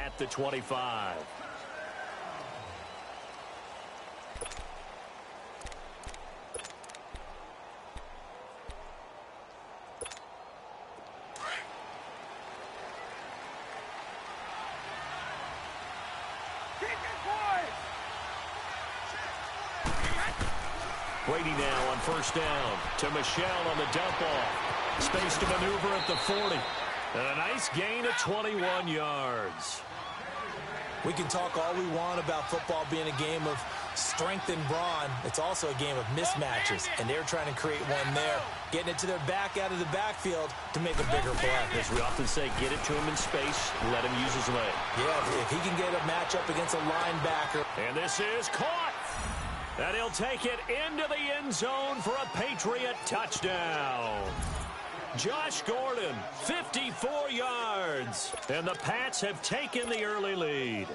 at the 25. Brady now on first down to Michelle on the dump off. Space to maneuver at the 40. And a nice gain of 21 yards. We can talk all we want about football being a game of strength and brawn. It's also a game of mismatches, and they're trying to create one there, getting it to their back out of the backfield to make a bigger play. As we often say, get it to him in space, let him use his leg. Yeah, if he can get a matchup against a linebacker. And this is caught. And he'll take it into the end zone for a Patriot touchdown. Josh Gordon, 54 yards. And the Pats have taken the early lead.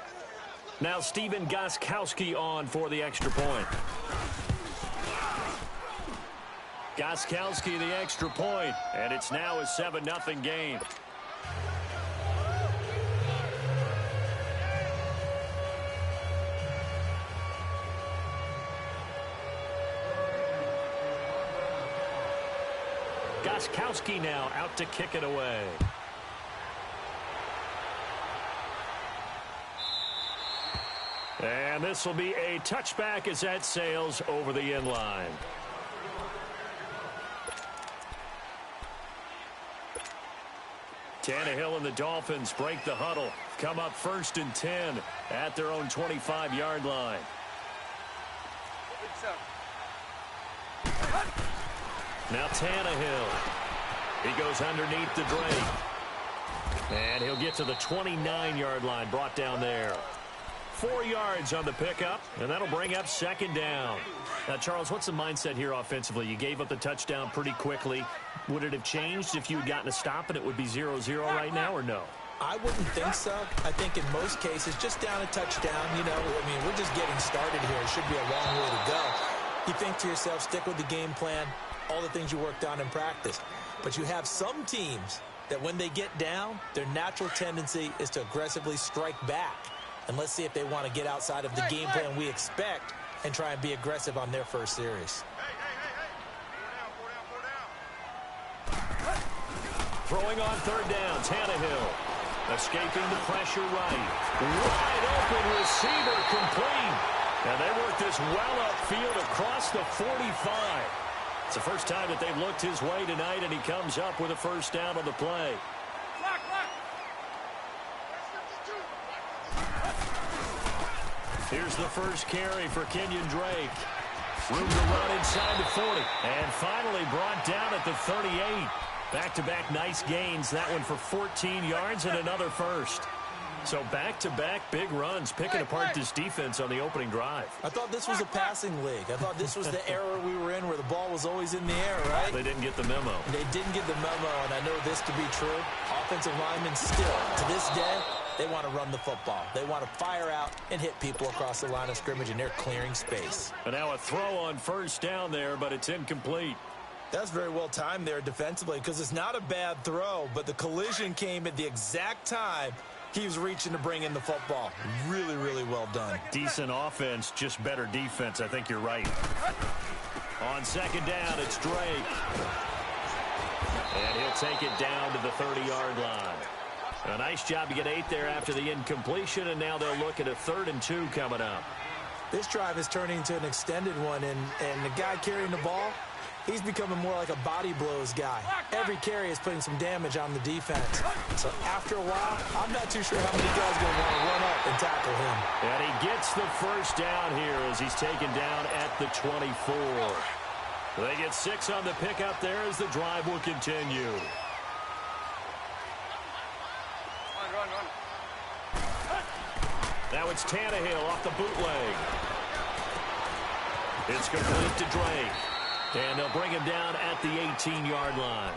Now Steven Gostkowski on for the extra point. Gostkowski the extra point, and it's now a 7-0 game. Gostkowski now out to kick it away. And this will be a touchback as that sails over the end line. Tannehill and the Dolphins break the huddle. Come up 1st and 10 at their own 25-yard line. Now Tannehill. He goes underneath the Drake. And he'll get to the 29-yard line, brought down there. 4 yards on the pickup, and that'll bring up 2nd down. Now, Charles, what's the mindset here offensively? You gave up the touchdown pretty quickly. Would it have changed if you had gotten a stop and it would be 0-0 right now, or no? I wouldn't think so. I think in most cases, just down a touchdown, you know, I mean, we're just getting started here. It should be a long way to go. You think to yourself, stick with the game plan, all the things you worked on in practice. But you have some teams that when they get down, their natural tendency is to aggressively strike back. And let's see if they want to get outside of the game plan we expect and try and be aggressive on their first series. Throwing on 3rd down, Tannehill. Escaping the pressure right. Wide open receiver complete. And they work this well upfield across the 45. It's the first time that they've looked his way tonight, and he comes up with a 1st down on the play. Here's the first carry for Kenyon Drake. Room to run inside the 40. And finally brought down at the 38. Back-to-back nice gains. That one for 14 yards and another 1st. So back-to-back big runs, picking apart this defense on the opening drive. I thought this was a passing league. I thought this was the era we were in where the ball was always in the air, right? They didn't get the memo. They didn't get the memo, and I know this to be true. Offensive linemen still, to this day, they want to run the football. They want to fire out and hit people across the line of scrimmage, and they're clearing space. And now a throw on 1st down there, but it's incomplete. That's very well timed there defensively because it's not a bad throw, but the collision came at the exact time he was reaching to bring in the football. Really, really well done. Decent offense, just better defense. I think you're right. On 2nd down, it's Drake. And he'll take it down to the 30-yard line. A nice job to get 8 there after the incompletion, and now they'll look at a 3rd and 2 coming up. This drive is turning into an extended one, and the guy carrying the ball, he's becoming more like a body blows guy. Every carry is putting some damage on the defense. So after a while, I'm not too sure how many guys are going to want to run up and tackle him. And he gets the 1st down here as he's taken down at the 24. They get 6 on the pickup there as the drive will continue. Now it's Tannehill off the bootleg. It's complete to Drake. And they'll bring him down at the 18-yard line.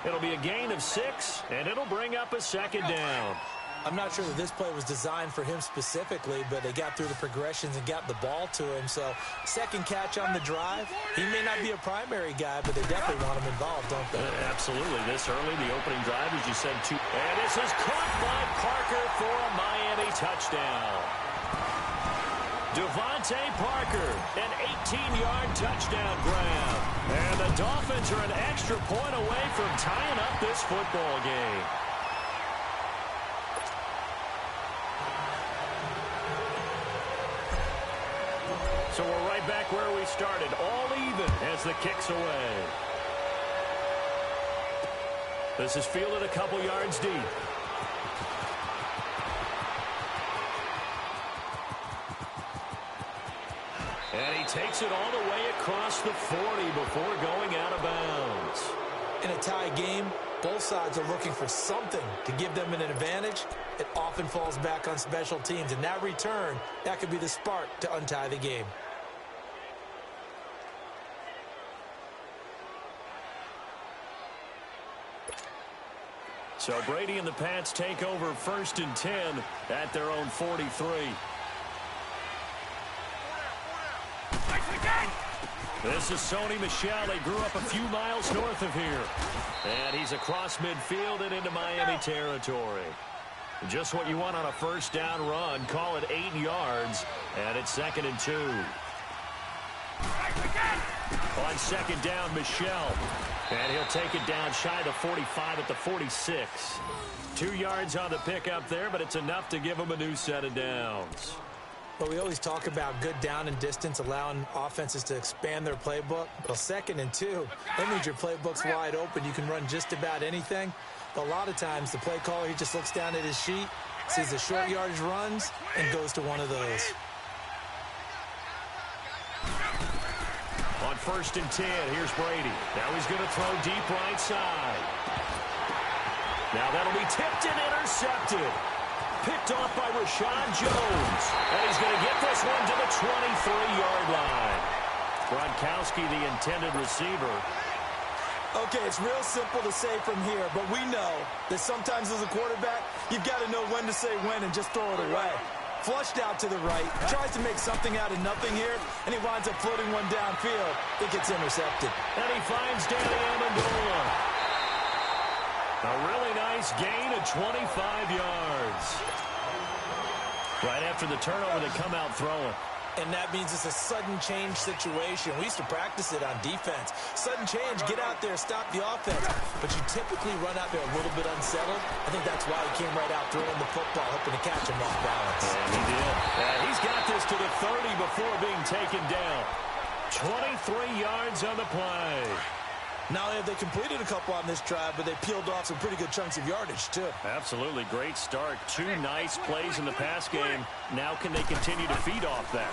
It'll be a gain of 6, and it'll bring up a 2nd down. I'm not sure that this play was designed for him specifically, but they got through the progressions and got the ball to him. So, 2nd catch on the drive. He may not be a primary guy, but they definitely want him involved, don't they? Absolutely. This early, the opening drive, as you said, 2. And this is caught by Parker for a Miami touchdown. Devontae Parker, an 18-yard touchdown grab. And the Dolphins are an extra point away from tying up this football game. So we're right back where we started, all even as the kick's away. This is fielded a couple yards deep. And he takes it all the way across the 40 before going out of bounds. In a tie game, both sides are looking for something to give them an advantage. It often falls back on special teams. And that return, that could be the spark to untie the game. So Brady and the Pats take over 1st and 10 at their own 43. This is Sony Michel. He grew up a few miles north of here. And he's across midfield and into Miami territory. Just what you want on a first down run. Call it 8 yards. And it's 2nd and 2. On 2nd down, Michel. And he'll take it down shy of the 45 at the 46. 2 yards on the pickup there, but it's enough to give him a new set of downs. But we always talk about good down and distance, allowing offenses to expand their playbook. Well, 2nd and 2, that means your playbook's wide open. You can run just about anything. But a lot of times, the play caller, he just looks down at his sheet, sees the short yardage runs, and goes to one of those. On 1st and 10, here's Brady. Now he's going to throw deep right side. Now that'll be tipped and intercepted. Picked off by Rashad Jones. And he's going to get this one to the 23-yard line. Gronkowski, the intended receiver. Okay, it's real simple to say from here, but we know that sometimes as a quarterback, you've got to know when to say when and just throw it away. Flushed out to the right, tries to make something out of nothing here, and he winds up floating one downfield. It gets intercepted. And he finds Danny Amendola. A really nice gain of 25 yards. Right after the turnover, they come out throwing. And that means it's a sudden change situation. We used to practice it on defense. Sudden change, get out there, stop the offense. But you typically run out there a little bit unsettled. I think that's why he came right out throwing the football, hoping to catch him off balance. And he did. He's got this to the 30 before being taken down. 23 yards on the play. Not only have they completed a couple on this drive, but they peeled off some pretty good chunks of yardage, too. Absolutely. Great start. 2 nice plays in the pass game. Now can they continue to feed off that?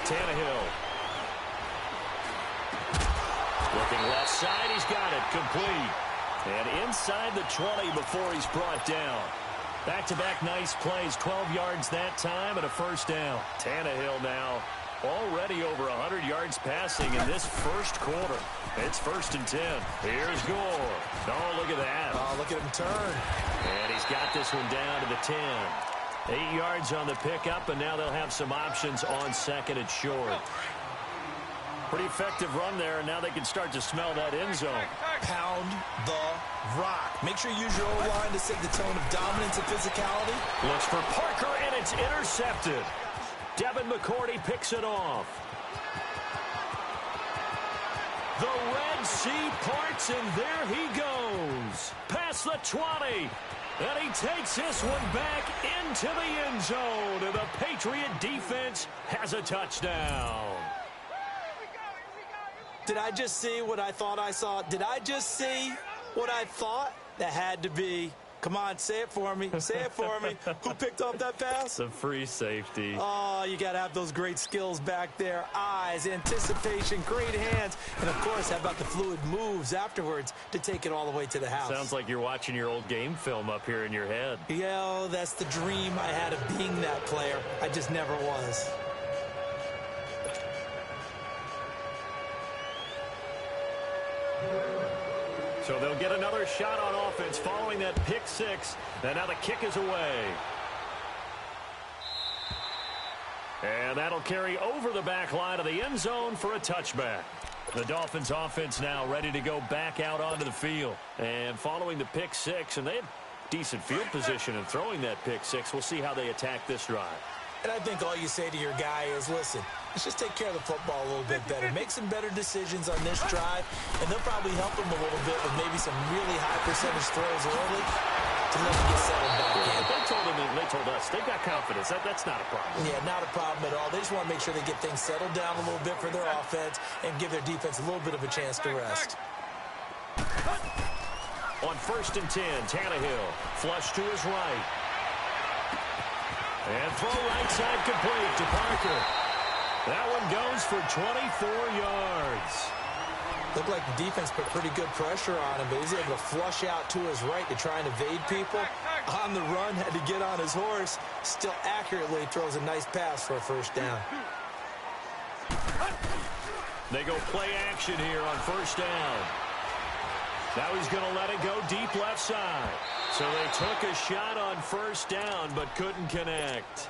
Tannehill. Looking left side. He's got it. Complete. And inside the 20 before he's brought down. Back-to-back nice plays. 12 yards that time and a first down. Tannehill now already over 100 yards passing in this first quarter. It's 1st and 10. Here's Gore. Oh, look at that. Oh, look at him turn. And he's got this one down to the 10. 8 yards on the pickup, and now they'll have some options on 2nd and short. Pretty effective run there, and now they can start to smell that end zone. Pound the rock. Make sure you use your O-line to set the tone of dominance and physicality. Looks for Parker, and it's intercepted. Devin McCourty picks it off. The Red Sea parts, and there he goes. Past the 20. And he takes this one back into the end zone. And the Patriot defense has a touchdown. Did I just see what I thought I saw? Did I just see what I thought? That had to be. Come on, say it for me. Say it for me. Who picked up that pass? The free safety. Oh, you got to have those great skills back there. Eyes, anticipation, great hands. And, of course, how about the fluid moves afterwards to take it all the way to the house? Sounds like you're watching your old game film up here in your head. Yeah, that's the dream I had of being that player. I just never was. So they'll get another shot on offense following that pick six. And now the kick is away. And that'll carry over the back line of the end zone for a touchback. The Dolphins offense now ready to go back out onto the field. And following the pick six, and they had decent field position and throwing that pick six. We'll see how they attack this drive. And I think all you say to your guy is, listen, let's just take care of the football a little bit better. Make some better decisions on this drive, and they'll probably help him a little bit with maybe some really high percentage throws early to let him get settled back in. They told him and they told us they've got confidence. That's not a problem. Yeah, not a problem at all. They just want to make sure they get things settled down a little bit for their offense and give their defense a little bit of a chance to rest. On 1st and 10, Tannehill flush to his right. And throw right side complete to Parker. That one goes for 24 yards. Looked like the defense put pretty good pressure on him, but he's able to flush out to his right to try and evade people. On the run, had to get on his horse. Still accurately throws a nice pass for a first down. They go play action here on 1st down. Now he's going to let it go deep left side. So they took a shot on 1st down, but couldn't connect.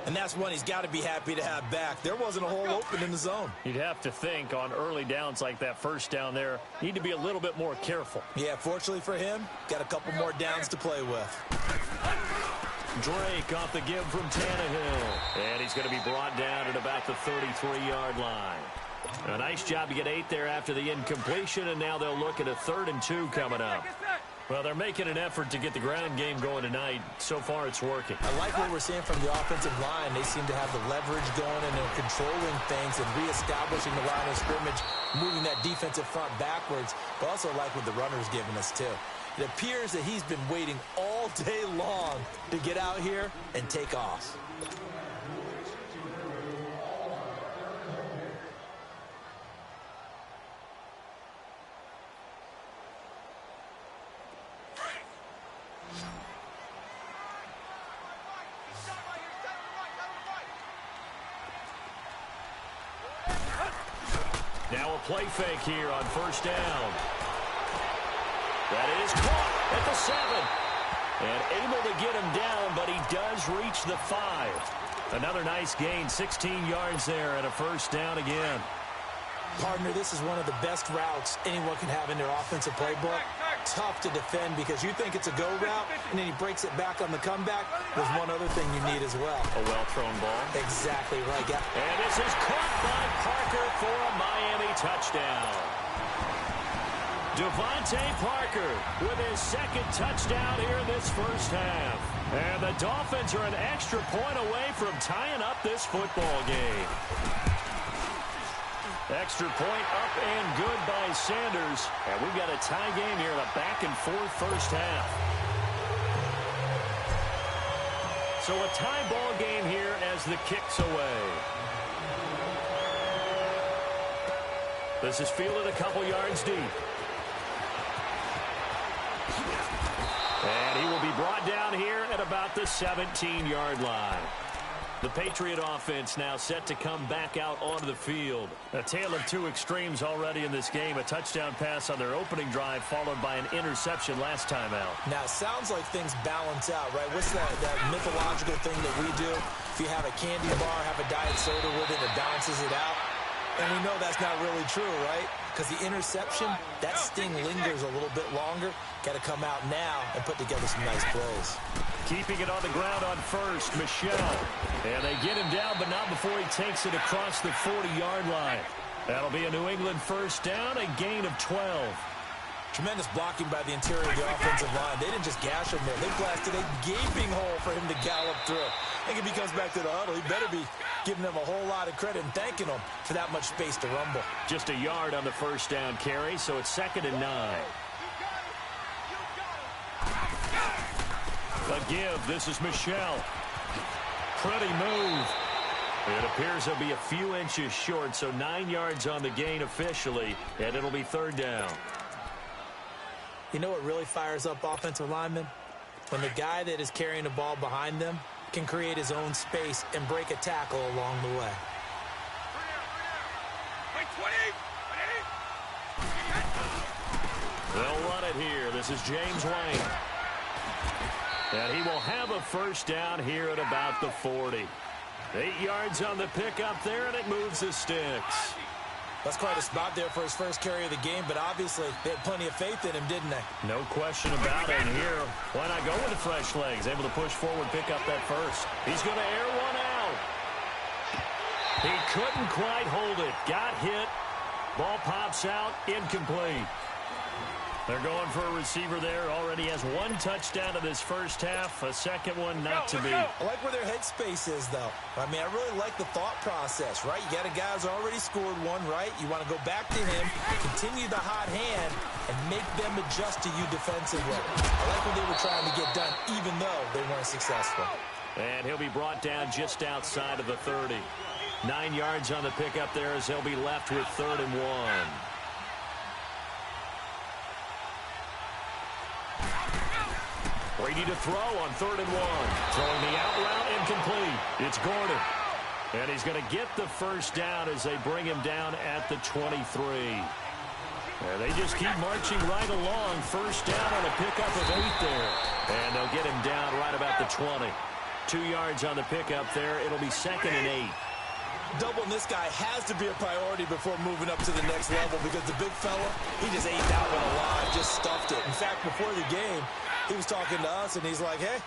And that's one he's got to be happy to have back. There wasn't a hole open in the zone. You'd have to think on early downs like that 1st down there, need to be a little bit more careful. Yeah, fortunately for him, got a couple more downs to play with. Drake off the give from Tannehill. And he's going to be brought down at about the 33-yard line. A nice job to get 8 there after the incompletion, and now they'll look at a 3rd and 2 coming up. Well, they're making an effort to get the ground game going tonight. So far, it's working. I like what we're seeing from the offensive line. They seem to have the leverage going, and they're controlling things and reestablishing the line of scrimmage, moving that defensive front backwards. But also like what the runner's giving us, too. It appears that he's been waiting all day long to get out here and take off. Now a play fake here on 1st down. That is caught at the 7. And able to get him down, but he does reach the 5. Another nice gain, 16 yards there and a 1st down again. Partner, this is one of the best routes anyone can have in their offensive playbook. Tough to defend because you think it's a go route, and then he breaks it back on the comeback. There's one other thing you need as well. A well-thrown ball. Exactly right. Yeah. And this is caught by Parker for a Miami touchdown. Devontae Parker with his 2nd touchdown here in this 1st half. And the Dolphins are an extra point away from tying up this football game. Extra point up and good by Sanders. And we've got a tie game here in a back-and-forth 1st half. So a tie ball game here as the kick's away. This is fielded a couple yards deep. And he will be brought down here at about the 17-yard line. The Patriot offense now set to come back out onto the field. A tale of two extremes already in this game. A touchdown pass on their opening drive followed by an interception last time out. Now, it sounds like things balance out, right? What's that mythological thing that we do? If you have a candy bar, have a diet soda with it, it balances it out. And we know that's not really true, right? Because the interception, that sting lingers a little bit longer. Got to come out now and put together some nice plays. Keeping it on the ground on first, Michelle. And they get him down, but not before he takes it across the 40-yard line. That'll be a New England first down, a gain of 12. Tremendous blocking by the interior of the offensive line. They didn't just gash him there. They blasted a gaping hole for him to gallop through. I think if he comes back to the huddle, he better be giving them a whole lot of credit and thanking them for that much space to rumble. Just a yard on the first down carry, so it's 2nd and 9. A give. This is Michelle. Pretty move. It appears he'll be a few inches short, so 9 yards on the gain officially, and it'll be 3rd down. You know what really fires up offensive linemen? When the guy that is carrying the ball behind them can create his own space and break a tackle along the way. They'll run it here. This is James Wayne. And he will have a first down here at about the 40. 8 yards on the pickup there, and it moves the sticks. That's quite a spot there for his first carry of the game, but obviously they had plenty of faith in him, didn't they? No question about it. And here, why not go with the fresh legs? Able to push forward, pick up that first. He's going to air one out. He couldn't quite hold it. Got hit. Ball pops out. Incomplete. They're going for a receiver there. Already has one touchdown in this first half. A second one not to be. I like where their headspace is, though. I mean, I really like the thought process, right? You got a guy who's already scored one, right? You want to go back to him, continue the hot hand, and make them adjust to you defensively. I like what they were trying to get done, even though they weren't successful. And he'll be brought down just outside of the 30. 9 yards on the pickup there as he'll be left with 3rd and 1. Brady to throw on 3rd and 1. Throwing the out route, incomplete. It's Gordon. And he's going to get the first down as they bring him down at the 23. And they just keep marching right along. First down on a pickup of 8 there. And they'll get him down right about the 20. 2 yards on the pickup there. It'll be 2nd and 8. Doubling this guy has to be a priority before moving up to the next level because the big fella, he just ate that one alive, just stuffed it. In fact, before the game, he was talking to us, and he's like, hey,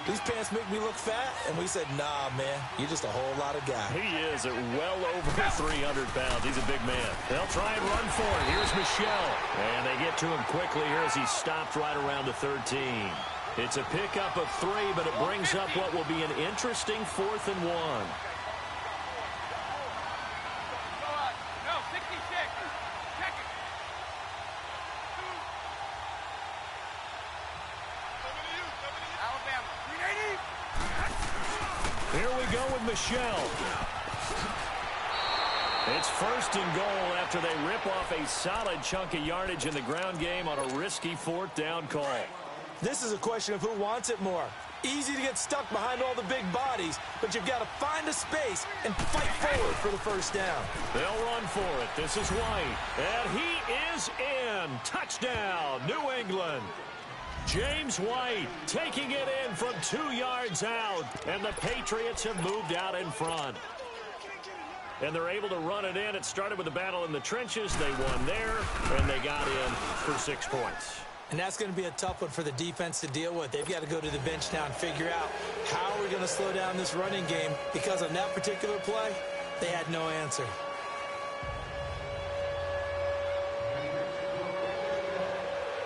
these pants make me look fat. And we said, nah, man, you're just a whole lot of guy. He is at well over 300 pounds. He's a big man. They'll try and run for it. Here's Michelle. And they get to him quickly here as he stopped right around the 13. It's a pickup of 3, but it brings up what will be an interesting 4th and 1. Here we go with Michelle. It's 1st and goal after they rip off a solid chunk of yardage in the ground game on a risky 4th down call. This is a question of who wants it more. Easy to get stuck behind all the big bodies, but you've got to find a space and fight forward for the first down. They'll run for it. This is White. And he is in. Touchdown, New England. James White taking it in from 2 yards out. And the Patriots have moved out in front. And they're able to run it in. It started with a battle in the trenches. They won there, and they got in for 6 points. And that's going to be a tough one for the defense to deal with. They've got to go to the bench now and figure out how we're going to slow down this running game, because on that particular play, they had no answer.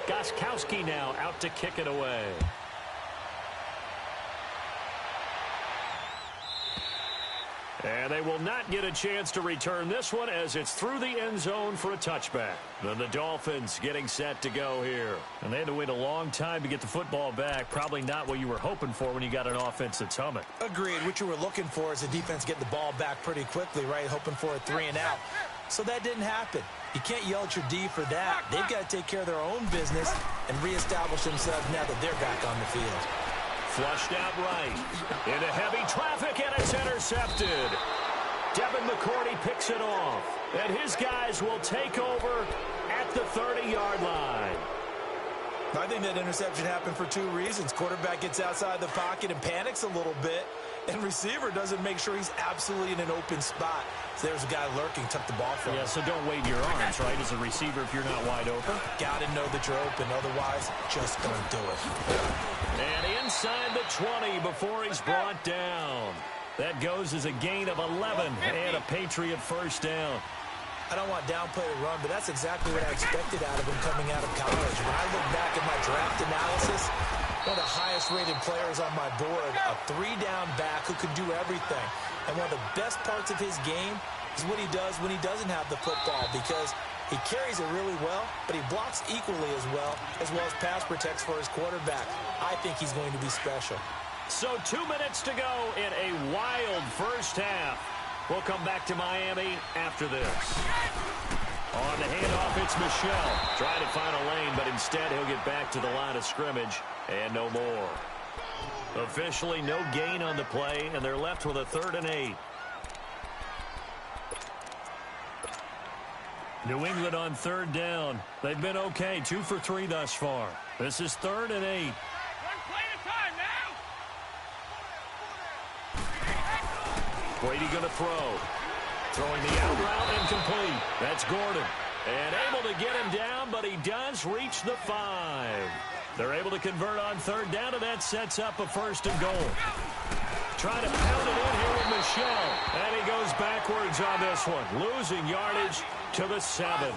Gostkowski now out to kick it away. And they will not get a chance to return this one as it's through the end zone for a touchback. Then the Dolphins getting set to go here. And they had to wait a long time to get the football back. Probably not what you were hoping for when you got an offense that's humming. Agreed. What you were looking for is the defense getting the ball back pretty quickly, right? Hoping for a 3 and out. So that didn't happen. You can't yell at your D for that. They've got to take care of their own business and reestablish themselves now that they're back on the field. Flushed out right. Into heavy traffic, and it's intercepted. Devin McCourty picks it off. And his guys will take over at the 30-yard line. I think that interception happened for 2 reasons. Quarterback gets outside the pocket and panics a little bit. And receiver doesn't make sure he's absolutely in an open spot. So there's a guy lurking, took the ball from him. Yeah, so don't wave your arms, right, as a receiver if you're not wide open. Got to know that you're open. Otherwise, just don't do it. And inside the 20 before he's brought down. That goes as a gain of 11 and a Patriot first down. I don't want downplay the run, but that's exactly what I expected out of him coming out of college. When I look back at my draft analysis, one of the highest-rated players on my board, a 3-down back who can do everything. And one of the best parts of his game is what he does when he doesn't have the football, because he carries it really well, but he blocks equally as well as pass protects for his quarterback. I think he's going to be special. So 2 minutes to go in a wild first half. We'll come back to Miami after this. On the handoff, it's Michelle. Trying to find a lane, but instead he'll get back to the line of scrimmage and no more. Officially no gain on the play, and they're left with a 3rd and 8. New England on 3rd down. They've been okay, 2 for 3 thus far. This is 3rd and 8. Brady going to throw. Throwing the out route incomplete. That's Gordon. And able to get him down, but he does reach the 5. They're able to convert on third down, and that sets up a 1st and goal. Trying to pound it in here with Michel. And he goes backwards on this one, losing yardage to the 7.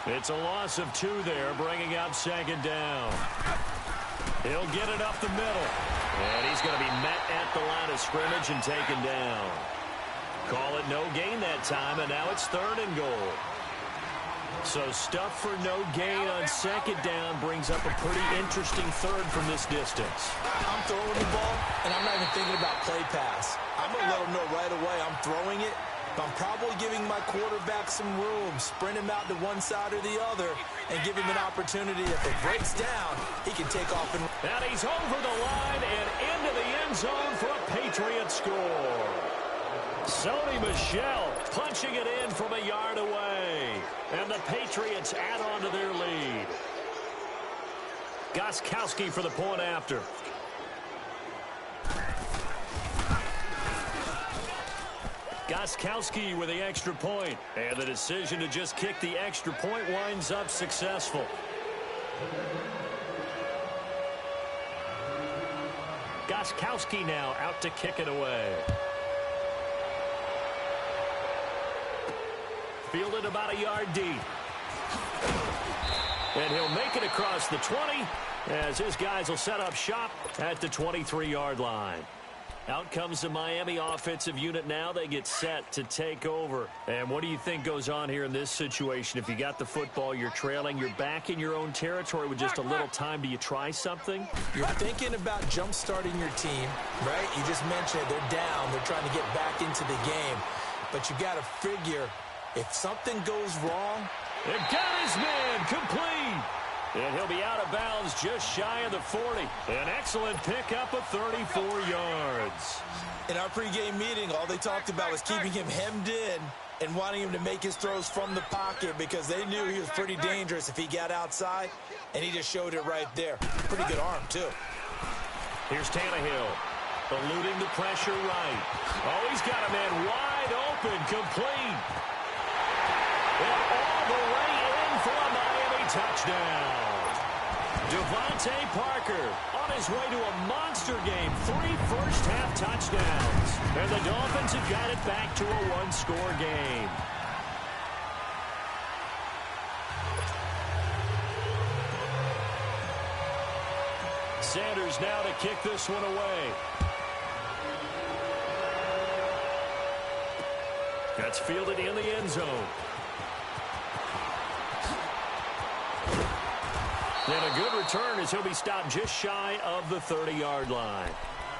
It's a loss of 2 there, bringing up 2nd down. He'll get it up the middle. And he's going to be met at the line of scrimmage and taken down. Call it no gain that time, and now it's 3rd and goal. So stuff for no gain on 2nd down brings up a pretty interesting 3rd from this distance. I'm throwing the ball, and I'm not even thinking about play pass. I'm going to let him know right away I'm throwing it, but I'm probably giving my quarterback some room, sprint him out to one side or the other, and give him an opportunity. If it breaks down, he can take off and... And he's over the line and into the end zone for a Patriot score. Sony Michel punching it in from a yard away. And the Patriots add on to their lead. Gostkowski for the point after. Gostkowski with the extra point. And the decision to just kick the extra point winds up successful. Gostkowski now out to kick it away. Fielded about a yard deep. And he'll make it across the 20 as his guys will set up shop at the 23-yard line. Out comes the Miami offensive unit now. They get set to take over. And what do you think goes on here in this situation? If you got the football, you're trailing, you're back in your own territory with just a little time. Do you try something? You're thinking about jump-starting your team, right? You just mentioned they're down. They're trying to get back into the game. But you got to figure... if something goes wrong... It got his man complete. And he'll be out of bounds just shy of the 40. An excellent pickup of 34 yards. In our pregame meeting, all they talked about was keeping him hemmed in and wanting him to make his throws from the pocket because they knew he was pretty dangerous if he got outside, and he just showed it right there. Pretty good arm, too. Here's Tannehill, eluding the pressure right. Oh, he's got a man wide open, complete. And all the way in for a Miami touchdown. Devontae Parker on his way to a monster game. 3 first-half touchdowns. And the Dolphins have got it back to a 1-score game. Sanders now to kick this one away. That's fielded in the end zone. And a good return as he'll be stopped just shy of the 30-yard line.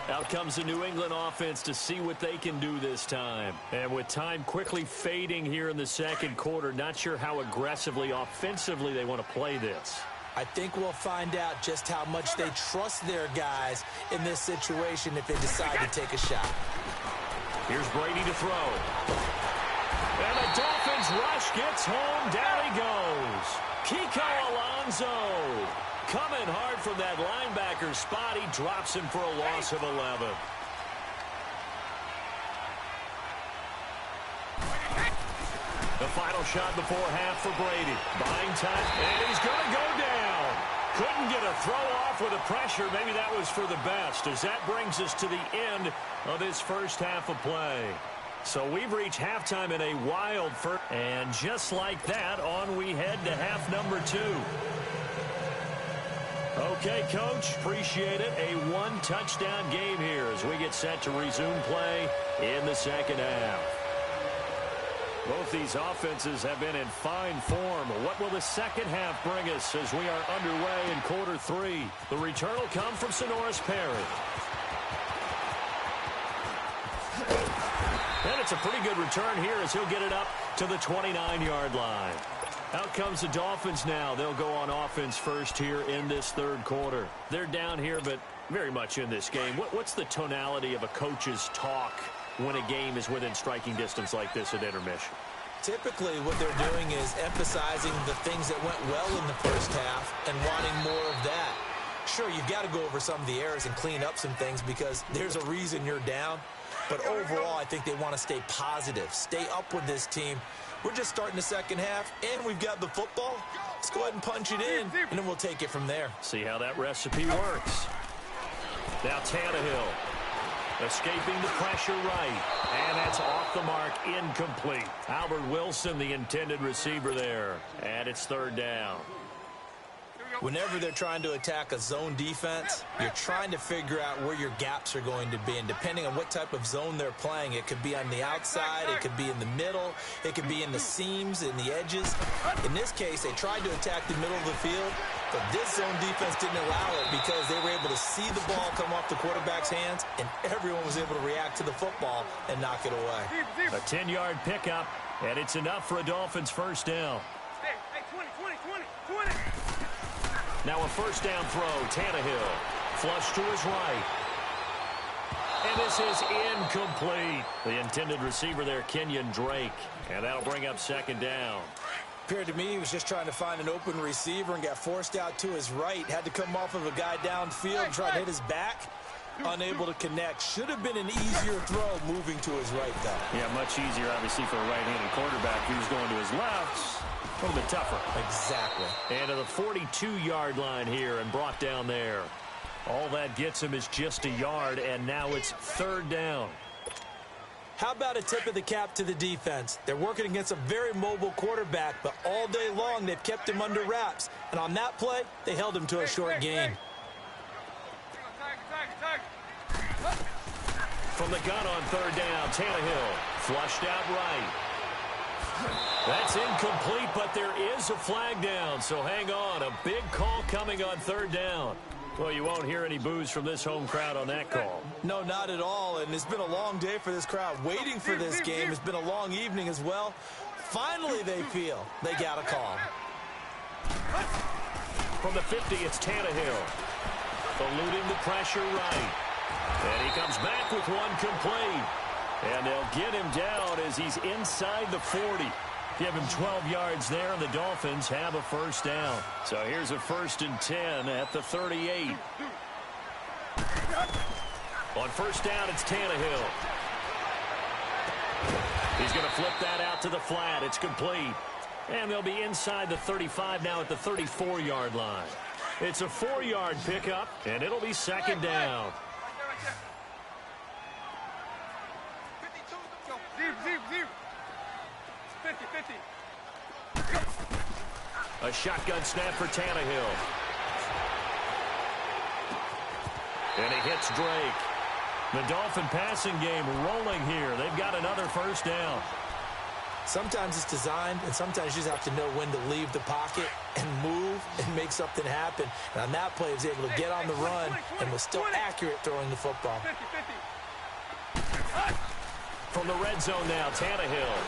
Out comes the New England offense to see what they can do this time. And with time quickly fading here in the second quarter, not sure how aggressively, offensively they want to play this. I think we'll find out just how much they trust their guys in this situation if they decide to take a shot. Here's Brady to throw. And the Dolphins rush gets home. Down he goes. Kiko Alonso coming hard from that linebacker spot. He drops him for a loss of 11. The final shot before half for Brady. Buying time, and he's going to go down. Couldn't get a throw off with the pressure. Maybe that was for the best, as that brings us to the end of this first half of play. So we've reached halftime in a wild first. And just like that, on we head to half number 2. Okay, Coach, appreciate it. A 1-touchdown game here as we get set to resume play in the second half. Both these offenses have been in fine form. What will the second half bring us as we are underway in quarter 3? The return will come from Sonoris Perry. And it's a pretty good return here as he'll get it up to the 29-yard line. Out comes the Dolphins now. They'll go on offense first here in this third quarter. They're down here, but very much in this game. What's the tonality of a coach's talk when a game is within striking distance like this at intermission? Typically, what they're doing is emphasizing the things that went well in the first half and wanting more of that. Sure, you've got to go over some of the errors and clean up some things because there's a reason you're down. But overall, I think they want to stay positive, stay up with this team. We're just starting the second half, and we've got the football. Let's go ahead and punch it in, and then we'll take it from there. See how that recipe works. Now Tannehill escaping the pressure right. And that's off the mark, incomplete. Albert Wilson, the intended receiver there. And it's third down. Whenever they're trying to attack a zone defense, you're trying to figure out where your gaps are going to be. And depending on what type of zone they're playing, it could be on the outside, it could be in the middle, it could be in the seams, in the edges. In this case, they tried to attack the middle of the field, but this zone defense didn't allow it because they were able to see the ball come off the quarterback's hands, and everyone was able to react to the football and knock it away. A 10-yard pickup, and it's enough for a Dolphins first down. Hey, 20. Now a first down throw, Tannehill. Flush to his right. And this is incomplete. The intended receiver there, Kenyon Drake. And that'll bring up second down. Appeared to me he was just trying to find an open receiver and got forced out to his right. Had to come off of a guy downfield and try to hit his back. Unable to connect. Should have been an easier throw moving to his right, though. Yeah, much easier, obviously, for a right-handed quarterback who's going to his left. A little bit tougher. Exactly. And to the 42-yard line here and brought down there. All that gets him is just a yard, and now it's third down. How about a tip of the cap to the defense? They're working against a very mobile quarterback, but all day long they've kept him under wraps. And on that play, they held him to a short gain. From the gun on third down, Tannehill flushed out right. That's incomplete, but there is a flag down, so hang on. A big call coming on third down. Well, you won't hear any boos from this home crowd on that call. No, not at all, and it's been a long day for this crowd waiting for this game. It's been a long evening as well. Finally, they feel they got a call. From the 50, it's Tannehill. Eluding the pressure right. And he comes back with one complete. And they'll get him down as he's inside the 40. Give him 12 yards there, and the Dolphins have a first down. So here's a 1st and 10 at the 38. On first down, it's Tannehill. He's going to flip that out to the flat. It's complete. And they'll be inside the 35 now at the 34-yard line. It's a 4-yard pickup, and it'll be second down. A shotgun snap for Tannehill. And he hits Drake. The Dolphin passing game rolling here. They've got another first down. Sometimes it's designed, and sometimes you just have to know when to leave the pocket and move and make something happen. And on that play, he was able to get on the run and was still accurate throwing the football. From the red zone now, Tannehill.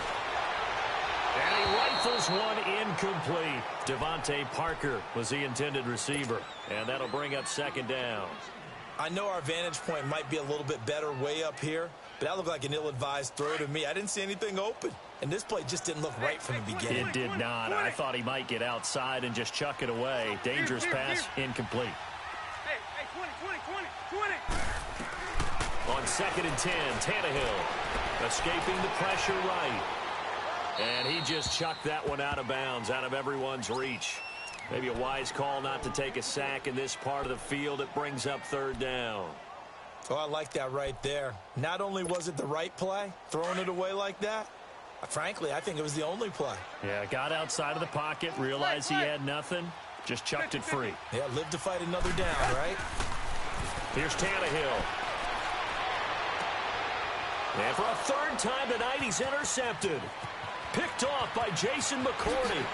And he rifles one incomplete. Devontae Parker was the intended receiver. And that'll bring up second down. I know our vantage point might be a little bit better way up here, but that looked like an ill-advised throw to me. I didn't see anything open. And this play just didn't look right from the beginning. It did not. I thought he might get outside and just chuck it away. Dangerous pass, incomplete. Hey, 20. On 2nd and 10, Tannehill escaping the pressure right. And he just chucked that one out of bounds, out of everyone's reach. Maybe a wise call not to take a sack in this part of the field. It brings up third down. Oh, I like that right there. Not only was it the right play, throwing it away like that, frankly, I think it was the only play. Yeah, got outside of the pocket, realized he had nothing, just chucked it free. Yeah, live to fight another down, right? Here's Tannehill. And for a third time tonight, he's intercepted. Picked off by Jason McCourty.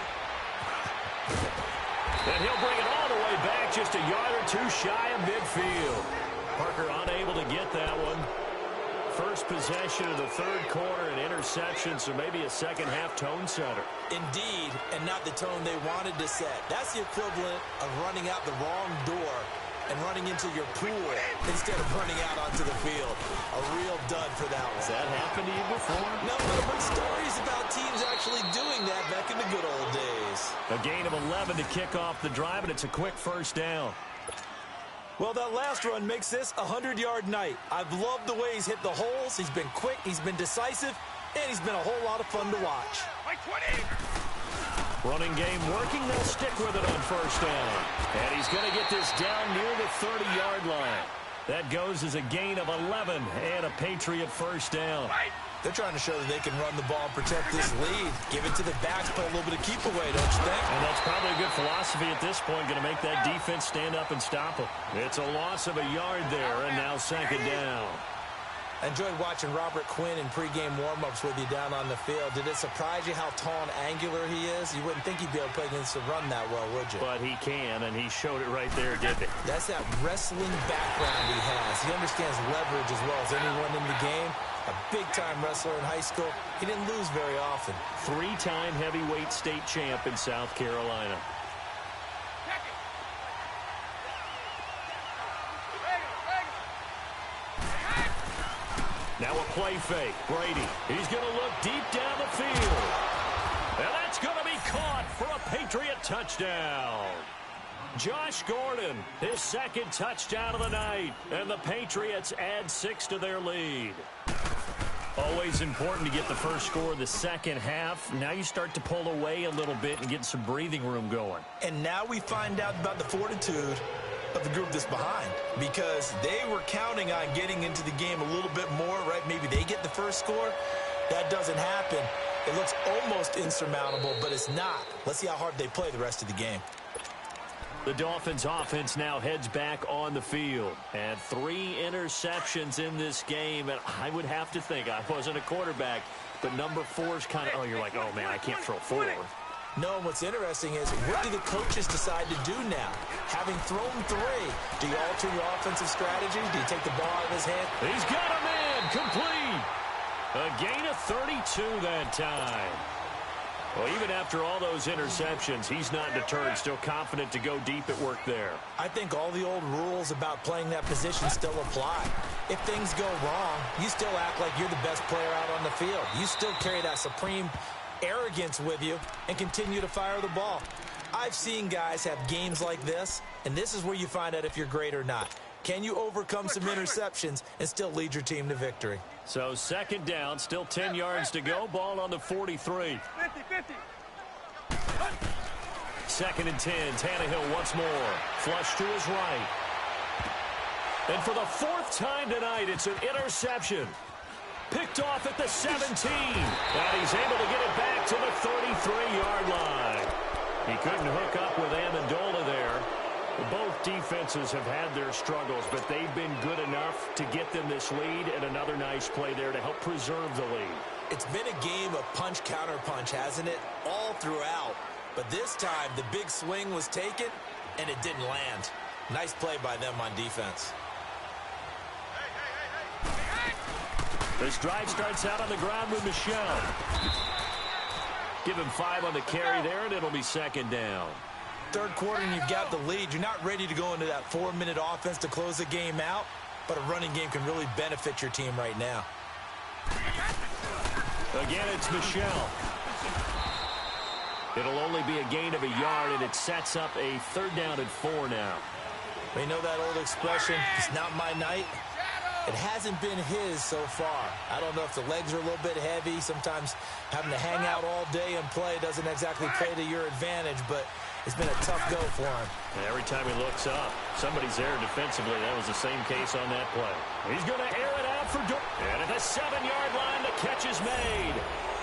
And he'll bring it all the way back, just a yard or two shy of midfield. Parker unable to get that one. First possession of the third quarter, an interception, so maybe a second-half tone setter. Indeed, and not the tone they wanted to set. That's the equivalent of running out the wrong door and running into your pool instead of running out onto the field. A real dud for that one. Has that happened to you before? No, but I've heard stories about teams actually doing that back in the good old days. A gain of 11 to kick off the drive, and it's a quick first down. Well, that last run makes this a 100-yard night. I've loved the way he's hit the holes. He's been quick, he's been decisive, and he's been a whole lot of fun to watch. Like 20. Running game working. They'll stick with it on first down. And he's going to get this down near the 30-yard line. That goes as a gain of 11 and a Patriot first down. They're trying to show that they can run the ball and protect this lead. Give it to the backs, put a little bit of keep away, don't you think? And that's probably a good philosophy at this point, going to make that defense stand up and stop them. It's a loss of a yard there, and now second down. I enjoyed watching Robert Quinn in pregame warm-ups with you down on the field. Did it surprise you how tall and angular he is? You wouldn't think he'd be able to play against the run that well, would you? But he can, and he showed it right there, didn't he? That's that wrestling background he has. He understands leverage as well as anyone in the game. A big-time wrestler in high school. He didn't lose very often. Three-time heavyweight state champ in South Carolina. Now a play fake. Brady. He's going to look deep down the field. And that's going to be caught for a Patriot touchdown. Josh Gordon, his second touchdown of the night. And the Patriots add 6 to their lead. Always important to get the first score of the second half. Now you start to pull away a little bit and get some breathing room going. And now we find out about the fortitude of the group that's behind, because they were counting on getting into the game a little bit more, right? Maybe they get the first score. That doesn't happen. It looks almost insurmountable, but it's not. Let's see how hard they play the rest of the game. The Dolphins offense now heads back on the field. And 3 interceptions in this game. And I would have to think, I wasn't a quarterback, but number 4 is kind of, oh, you're like, oh, man, I can't throw 4. No, what's interesting is, what do the coaches decide to do now? Having thrown 3, do you alter your offensive strategy? Do you take the ball out of his hand? He's got a man complete. A gain of 32 that time. Well, even after all those interceptions, he's not deterred, still confident to go deep at work there. I think all the old rules about playing that position still apply. If things go wrong, you still act like you're the best player out on the field. You still carry that supreme arrogance with you and continue to fire the ball. I've seen guys have games like this, and this is where you find out if you're great or not. Can you overcome some interceptions and still lead your team to victory? So second down, still 10 yards to go. Ball on the 43. 50-50. Second and 10. Tannehill once more. Flush to his right. And for the 4th time tonight, it's an interception. Picked off at the 17. And he's able to get it back to the 33-yard line. He couldn't hook up with Amendola there. Both defenses have had their struggles, but they've been good enough to get them this lead, and another nice play there to help preserve the lead. It's been a game of punch-counter-punch, hasn't it? All throughout. But this time, the big swing was taken, and it didn't land. Nice play by them on defense. This drive starts out on the ground with Michel. Give him 5 on the carry there, and it'll be second down. Third quarter and you've got the lead. You're not ready to go into that 4-minute offense to close the game out, but a running game can really benefit your team right now. Again, it's Michel. It'll only be a gain of a yard, and it sets up a 3rd down and 4 now. We know that old expression, it's not my night. It hasn't been his so far. I don't know if the legs are a little bit heavy. Sometimes having to hang out all day and play doesn't exactly play to your advantage, but it's been a tough go for him. And every time he looks up, somebody's there defensively. That was the same case on that play. He's going to air it out for Dorsett. And at the 7-yard line, the catch is made.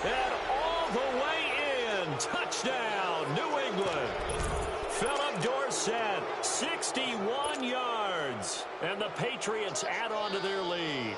And all the way in. Touchdown, New England. Philip Dorsett, 61 yards. And the Patriots add on to their lead.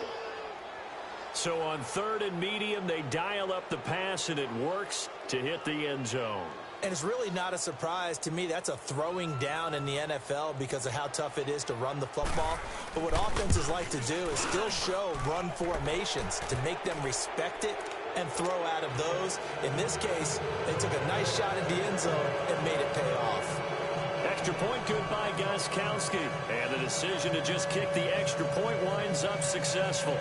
So on 3rd and medium, they dial up the pass, and it works to hit the end zone. And it's really not a surprise to me. That's a throwing down in the NFL because of how tough it is to run the football. But what offenses like to do is still show run formations to make them respect it and throw out of those. In this case, they took a nice shot at the end zone and made it pay off. Extra point good by Gostkowski. And the decision to just kick the extra point winds up successful.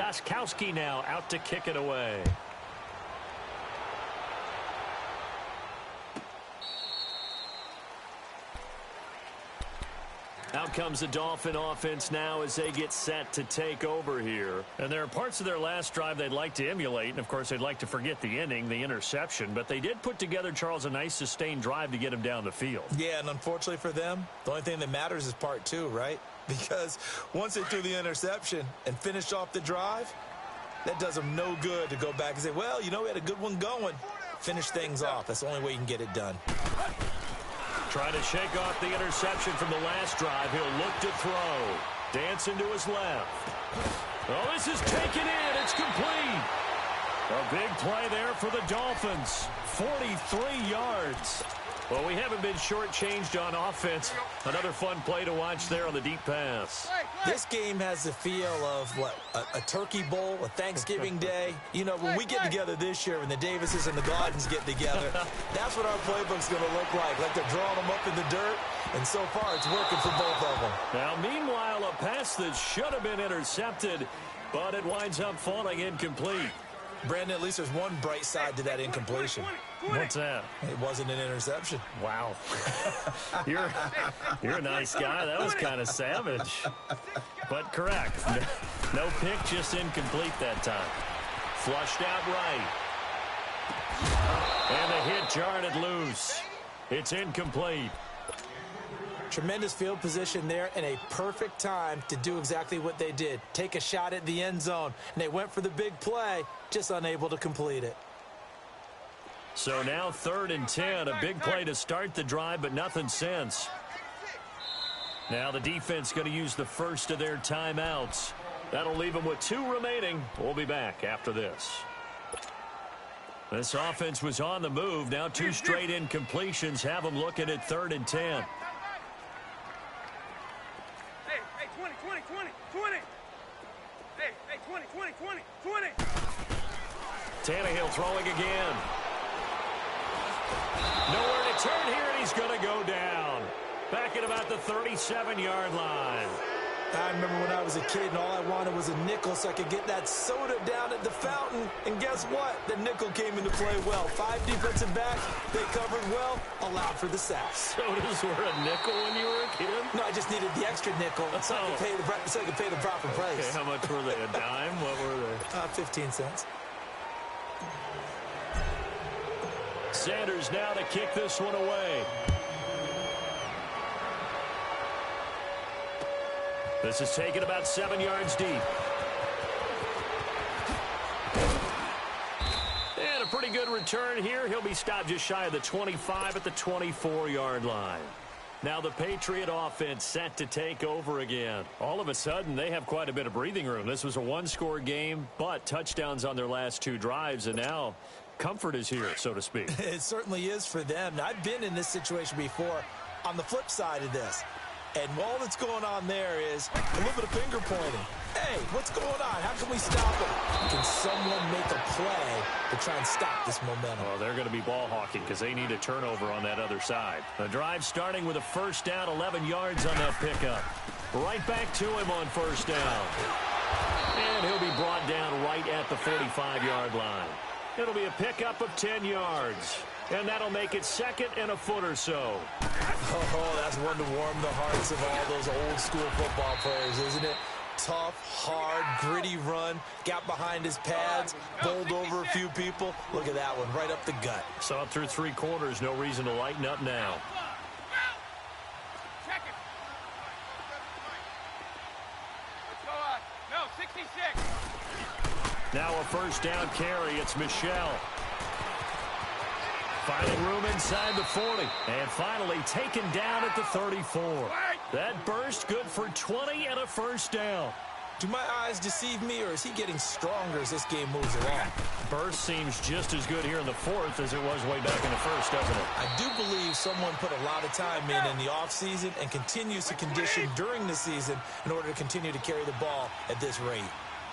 Gostkowski now out to kick it away. Out comes the Dolphin offense now as they get set to take over here. And there are parts of their last drive they'd like to emulate. And, of course, they'd like to forget the ending, the interception. But they did put together, Charles, a nice sustained drive to get him down the field. Yeah, and unfortunately for them, the only thing that matters is part two, right? Because once they threw the interception and finished off the drive, that does them no good to go back and say, well, you know, we had a good one going. Finish things off. That's the only way you can get it done. Trying to shake off the interception from the last drive. He'll look to throw. Dancing to his left. Oh, this is taken in. It's complete. A big play there for the Dolphins. 43 yards. Well, we haven't been shortchanged on offense. Another fun play to watch there on the deep pass. This game has the feel of, what, a turkey bowl, a Thanksgiving day. You know, when we get together this year, when the Davises and the Gordons get together, that's what our playbook's going to look like. Like they're drawing them up in the dirt, and so far it's working for both of them. Now, meanwhile, a pass that should have been intercepted, but it winds up falling incomplete. Brandon, at least there's one bright side to that incompletion. What's that? It wasn't an interception. Wow. You're a nice guy. That was kind of savage. But correct. No pick, just incomplete that time. Flushed out right. And the hit jarred it loose. It's incomplete. Tremendous field position there and a perfect time to do exactly what they did. Take a shot at the end zone. And they went for the big play, just unable to complete it. So now 3rd and 10. A big play to start the drive, but nothing since. Now the defense going to use the first of their timeouts. That'll leave them with 2 remaining. We'll be back after this. This offense was on the move. Now 2 straight incompletions have them looking at 3rd and 10. Hey, 20. Hey, 20. Tannehill throwing again. Nowhere to turn here, and he's going to go down. Back at about the 37-yard line. I remember when I was a kid and all I wanted was a nickel so I could get that soda down at the fountain. And guess what? The nickel came into play well. 5 defensive backs, they covered well, allowed for the sacks. Sodas were a nickel when you were a kid? No, I just needed the extra nickel so I could pay the proper price. Okay, how much were they? A dime? What were they? 15 cents. Sanders now to kick this one away. This is taken about 7 yards deep. And a pretty good return here. He'll be stopped just shy of the 25 at the 24-yard line. Now the Patriot offense set to take over again. All of a sudden, they have quite a bit of breathing room. This was a 1-score game, but touchdowns on their last 2 drives, and now comfort is here, so to speak. It certainly is for them. Now, I've been in this situation before on the flip side of this. And all that's going on there is a little bit of finger pointing. Hey, what's going on? How can we stop it? Can someone make a play to try and stop this momentum? Well, they're going to be ball hawking because they need a turnover on that other side. The drive starting with a first down, 11 yards on that pickup. Right back to him on first down. And he'll be brought down right at the 45-yard line. It'll be a pickup of 10 yards. And that'll make it 2nd and a foot or so. Oh, that's one to warm the hearts of all those old-school football players, isn't it? Tough, hard, gritty run. Got behind his pads, bowled over a few people. Look at that one, right up the gut. Saw it through 3 quarters. No reason to lighten up now. Check it. Let's go on. No, 66. Now a first down carry. It's Michelle. Finding room inside the 40. And finally taken down at the 34. That burst good for 20 and a first down. Do my eyes deceive me, or is he getting stronger as this game moves along? Burst seems just as good here in the 4th as it was way back in the 1st, doesn't it? I do believe someone put a lot of time in the offseason and continues to condition during the season in order to continue to carry the ball at this rate.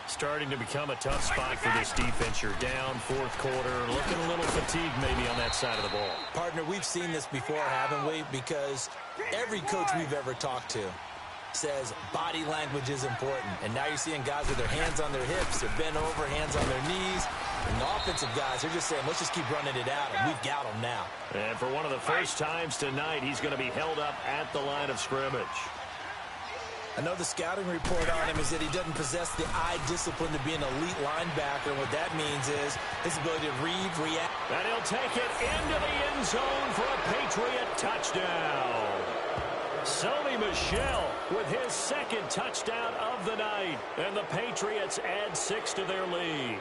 Starting to become a tough spot for this defense. You're down 4th quarter, looking a little fatigued maybe on that side of the ball. Partner, we've seen this before, haven't we? Because every coach we've ever talked to, says body language is important. And now you're seeing guys with their hands on their hips, they're bent over, hands on their knees. And the offensive guys, they're just saying, let's just keep running it out, and we've got them now. And for one of the first times tonight, he's going to be held up at the line of scrimmage. I know the scouting report on him is that he doesn't possess the eye discipline to be an elite linebacker. And what that means is his ability to read, react. And he'll take it into the end zone for a Patriot touchdown. Sony Michel with his second touchdown of the night. And the Patriots add 6 to their lead.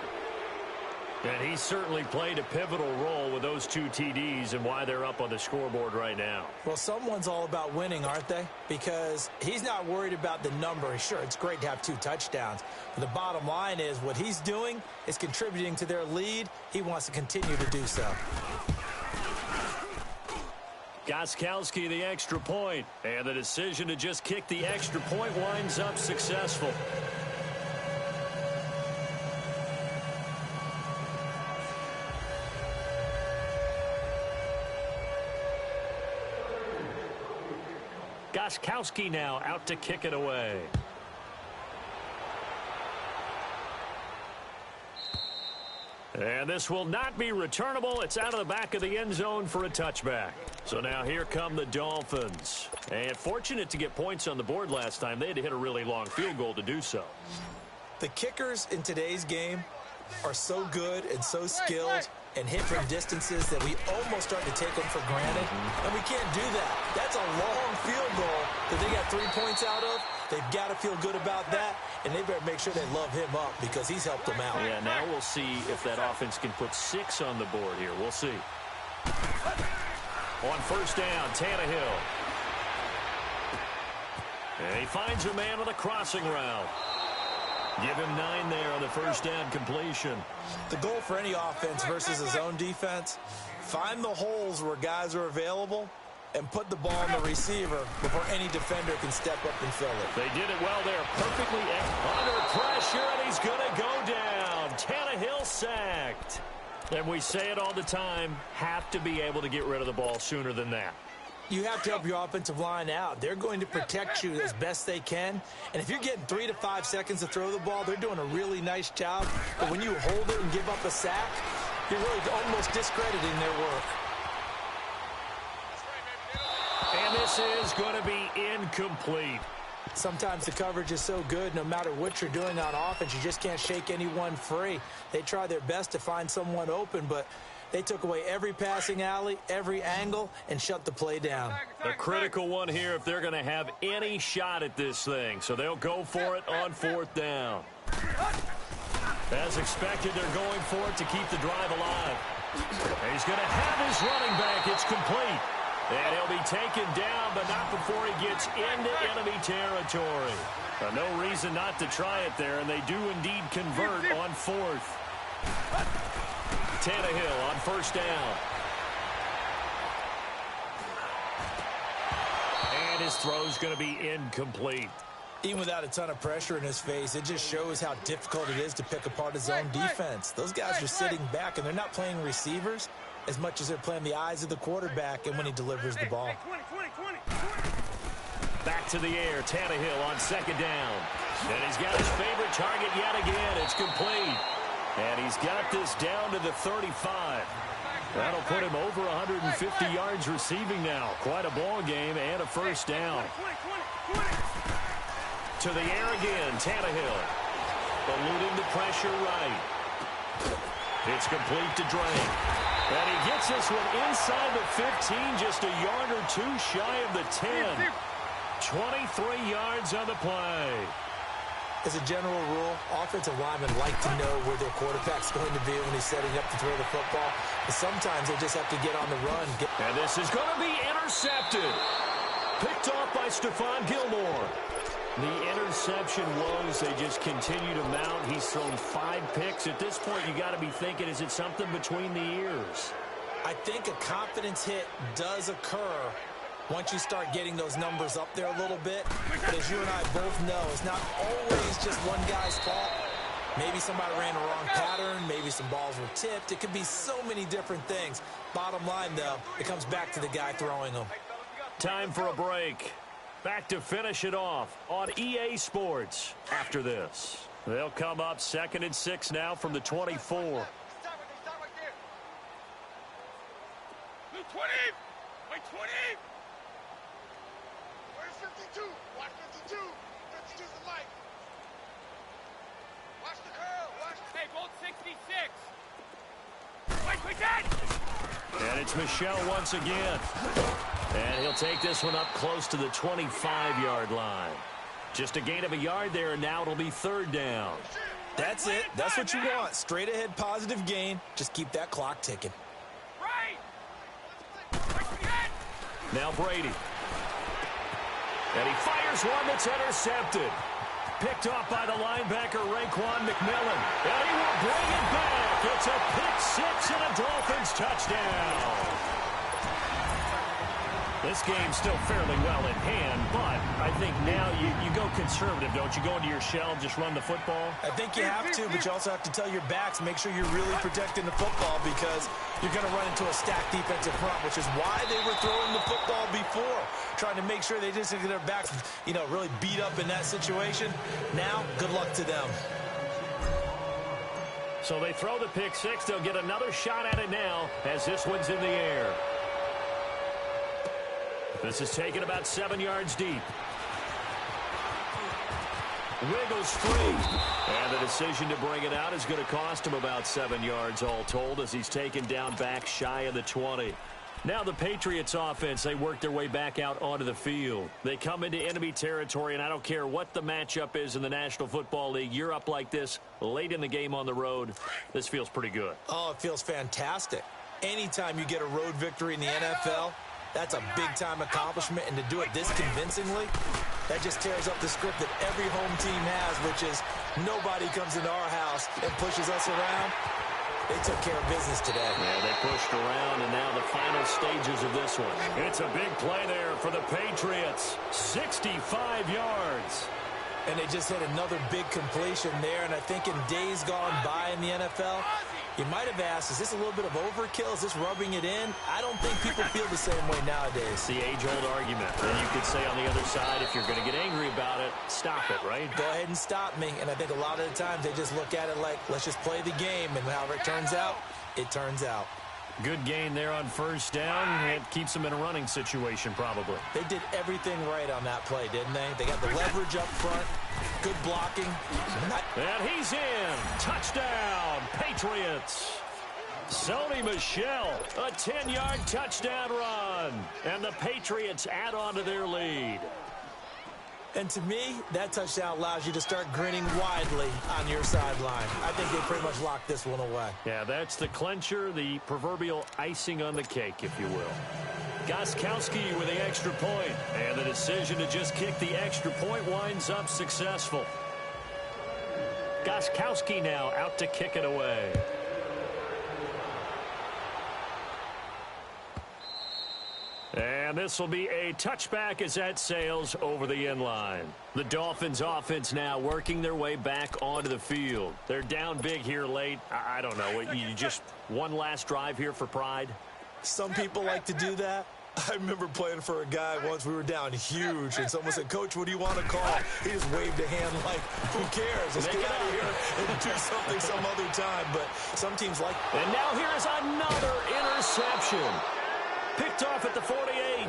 And he certainly played a pivotal role with those 2 TDs and why they're up on the scoreboard right now. Well, someone's all about winning, aren't they? Because he's not worried about the number. Sure, it's great to have 2 touchdowns. But the bottom line is what he's doing is contributing to their lead. He wants to continue to do so. Gostkowski the extra point. And the decision to just kick the extra point winds up successful. Gostkowski now out to kick it away. And this will not be returnable. It's out of the back of the end zone for a touchback. So now here come the Dolphins. And fortunate to get points on the board last time. They had to hit a really long field goal to do so. The kickers in today's game are so good and so skilled and hit from distances that we almost start to take them for granted. And we can't do that. That's a long field goal that they got 3 points out of. They've got to feel good about that, and they better make sure they love him up because he's helped them out. Yeah, now we'll see if that offense can put 6 on the board here. We'll see. On first down, Tannehill. And he finds a man with a crossing route. Give him 9 there on the first down completion. The goal for any offense versus his own defense, find the holes where guys are available and put the ball on the receiver before any defender can step up and fill it. They did it well there. Perfectly under pressure, and he's going to go down. Tannehill sacked. And we say it all the time, have to be able to get rid of the ball sooner than that. You have to help your offensive line out. They're going to protect you as best they can. And if you're getting 3 to 5 seconds to throw the ball, they're doing a really nice job. But when you hold it and give up a sack, you're really almost discrediting their work. And this is going to be incomplete. Sometimes the coverage is so good, no matter what you're doing on offense, you just can't shake anyone free. They try their best to find someone open, but they took away every passing alley, every angle, and shut the play down. A critical one here if they're going to have any shot at this thing. So they'll go for it on fourth down. As expected, they're going for it to keep the drive alive. And he's going to have his running back. It's complete. And he'll be taken down, but not before he gets into enemy territory. No reason not to try it there, and they do indeed convert on fourth. Tannehill on first down. And his throw's going to be incomplete. Even without a ton of pressure in his face, it just shows how difficult it is to pick apart his own defense. Those guys are sitting back, and they're not playing receivers as much as they're playing the eyes of the quarterback and when he delivers the ball. Back to the air, Tannehill on second down. And he's got his favorite target yet again. It's complete. And he's got this down to the 35. That'll put him over 150 yards receiving now. Quite a ball game and a first down. To the air again, Tannehill. Eluding the pressure right. It's complete to Drake. And he gets this one inside the 15, just a yard or two shy of the 10. 23 yards on the play. As a general rule, offensive linemen like to know where their quarterback's going to be when he's setting up to throw the football. But sometimes they just have to get on the run. And this is going to be intercepted. Picked off by Stephon Gilmore. The interception was they just continue to mount. He's thrown 5 picks. At this point, you got to be thinking, is it something between the ears? I think a confidence hit does occur once you start getting those numbers up there a little bit. But as you and I both know, it's not always just one guy's fault. Maybe somebody ran a wrong pattern. Maybe some balls were tipped. It could be so many different things. Bottom line, though, it comes back to the guy throwing them. Time for a break. Back to finish it off on EA Sports after this. They'll come up 2nd and 6 now from the 24. Stop right there. 20. Wait, 20. Where's 52? Watch 52. 52's the mic. Watch the curl. Watch. Hey, bolt 66. Wait, Dad. And it's Michel once again. And he'll take this one up close to the 25-yard line. Just a gain of a yard there, and now it'll be 3rd down. That's it. That's what you want. Straight ahead, positive gain. Just keep that clock ticking. Right. Now Brady. And he fires one that's intercepted. Picked off by the linebacker, Raekwon McMillan. And he will bring it back. It's a pick 6 and a Dolphins touchdown. This game's still fairly well in hand, but I think now you go conservative, don't you? Go into your shell and just run the football? I think you have to, but you also have to tell your backs, make sure you're really protecting the football because you're going to run into a stacked defensive front, which is why they were throwing the football before, trying to make sure they just get their backs, really beat up in that situation. Now, good luck to them. So they throw the pick 6. They'll get another shot at it now as this one's in the air. This is taken about 7 yards deep. Wiggles free. And the decision to bring it out is going to cost him about 7 yards all told as he's taken down back shy of the 20. Now the Patriots offense, they work their way back out onto the field. They come into enemy territory, and I don't care what the matchup is in the National Football League. You're up like this late in the game on the road. This feels pretty good. Oh, it feels fantastic. Anytime you get a road victory in the NFL, that's a big-time accomplishment, and to do it this convincingly, that just tears up the script that every home team has, which is nobody comes into our house and pushes us around. They took care of business today. Yeah, they pushed around, and now the final stages of this one. It's a big play there for the Patriots. 65 yards. And they just hit another big completion there, and I think in days gone by in the NFL, you might have asked, is this a little bit of overkill? Is this rubbing it in? I don't think people feel the same way nowadays. It's the age-old argument. And you could say on the other side, if you're going to get angry about it, stop it, right? Go ahead and stop me. And I think a lot of the times they just look at it like, let's just play the game. And however it turns out, it turns out. Good gain there on 1st down. It keeps them in a running situation, probably. They did everything right on that play, didn't they? They got the leverage up front, good blocking. And he's in. Touchdown, Patriots. Sony Michel, a 10-yard touchdown run. And the Patriots add on to their lead. And to me, that touchdown allows you to start grinning widely on your sideline. I think they pretty much locked this one away. Yeah, that's the clincher, the proverbial icing on the cake, if you will. Gostkowski with the extra point. And the decision to just kick the extra point winds up successful. Gostkowski now out to kick it away. And this will be a touchback as that sails over the end line. The Dolphins offense now working their way back onto the field. They're down big here late. I don't know. You just one last drive here for pride? Some people like to do that. I remember playing for a guy once. We were down huge, and someone said, "Coach, what do you want to call?" He just waved a hand like, who cares? Let's get out of here and do something some other time. But some teams like... And now here's another interception. Picked off at the 48.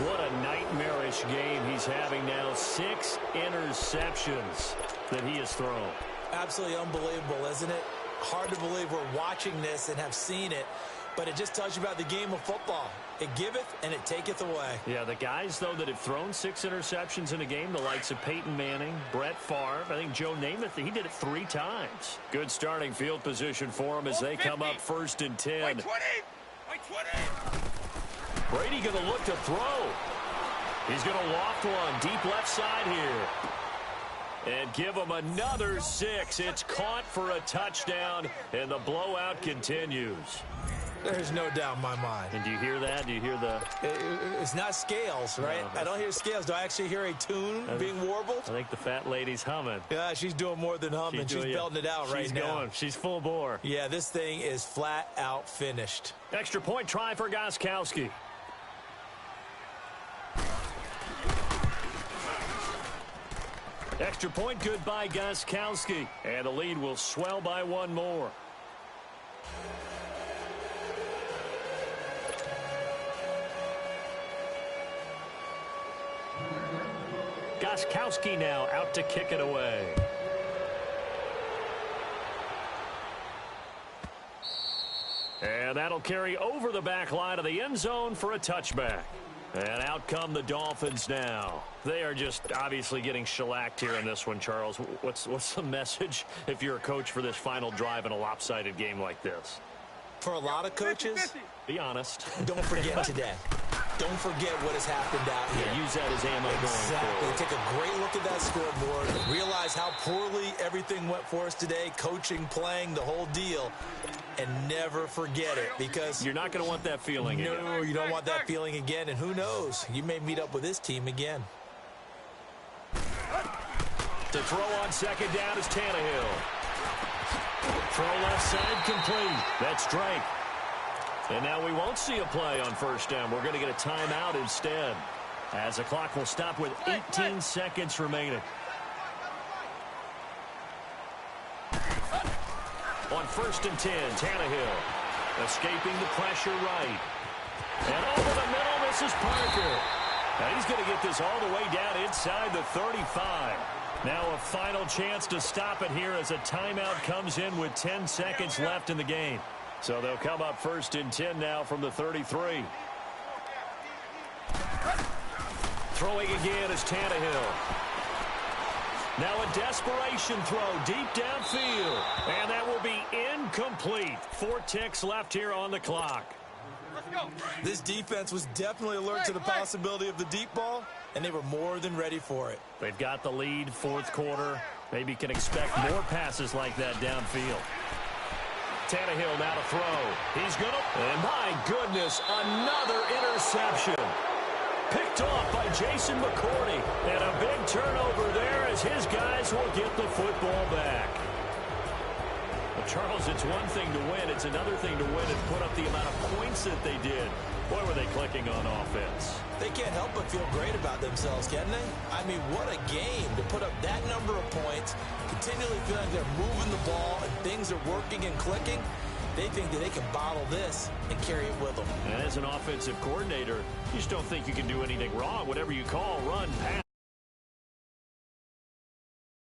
What a nightmarish game he's having now. 6 interceptions that he has thrown. Absolutely unbelievable, isn't it? Hard to believe we're watching this and have seen it, but it just tells you about the game of football. It giveth and it taketh away. Yeah, the guys, though, that have thrown 6 interceptions in a game, the likes of Peyton Manning, Brett Favre, I think Joe Namath, he did it 3 times. Good starting field position for them as they come up 1st and 10. Wait, 20! Wait, 20! Brady going to look to throw. He's going to loft one deep left side here. And give him another 6. It's caught for a touchdown, and the blowout continues. There's no doubt in my mind. And do you hear that? Do you hear the... It's not scales, right? No, I don't hear scales. Do I actually hear a tune being warbled? I think the fat lady's humming. Yeah, she's doing more than humming. She's belting it out right now. She's going. She's full bore. Yeah, this thing is flat out finished. Extra point try for Gostkowski. Extra point good by Gostkowski. And the lead will swell by one more. Gostkowski now out to kick it away. And that'll carry over the back line of the end zone for a touchback. And out come the Dolphins now. They are just obviously getting shellacked here in this one, Charles. What's the message if you're a coach for this final drive in a lopsided game like this? For a lot of coaches, be honest. Don't forget today. Don't forget what has happened out here. Yeah, use that as ammo going forward. Take a great look at that scoreboard. Realize how poorly everything went for us today. Coaching, playing, the whole deal. And never forget it, because you're not going to want that feeling again. No, you don't want that feeling again. And who knows? You may meet up with this team again. To throw on second down is Tannehill. Throw left side complete. That's Drake. And now we won't see a play on first down. We're going to get a timeout instead, as the clock will stop with 18 seconds remaining. On first and 10, Tannehill escaping the pressure right. And over the middle, this is Parker. Now he's going to get this all the way down inside the 35. Now a final chance to stop it here as a timeout comes in with 10 seconds left in the game. So they'll come up first and 10 now from the 33. Throwing again is Tannehill. Now a desperation throw deep downfield. And that will be incomplete. 4 ticks left here on the clock. Let's go. This defense was definitely alert to the possibility of the deep ball, and they were more than ready for it. They've got the lead, fourth quarter. Maybe can expect more passes like that downfield. Tannehill now to throw. He's going to... And my goodness, another interception. Picked off by Jason McCourty. And a big turnover there as his guys will get the football back. Well, Charles, it's one thing to win. It's another thing to win and put up the amount of points that they did. Boy, were they clicking on offense. They can't help but feel great about themselves, can they? I mean, what a game to put up that number of points, continually feeling they're moving the ball and things are working and clicking. They think that they can bottle this and carry it with them. And as an offensive coordinator, you just don't think you can do anything wrong. Whatever you call, run, pass.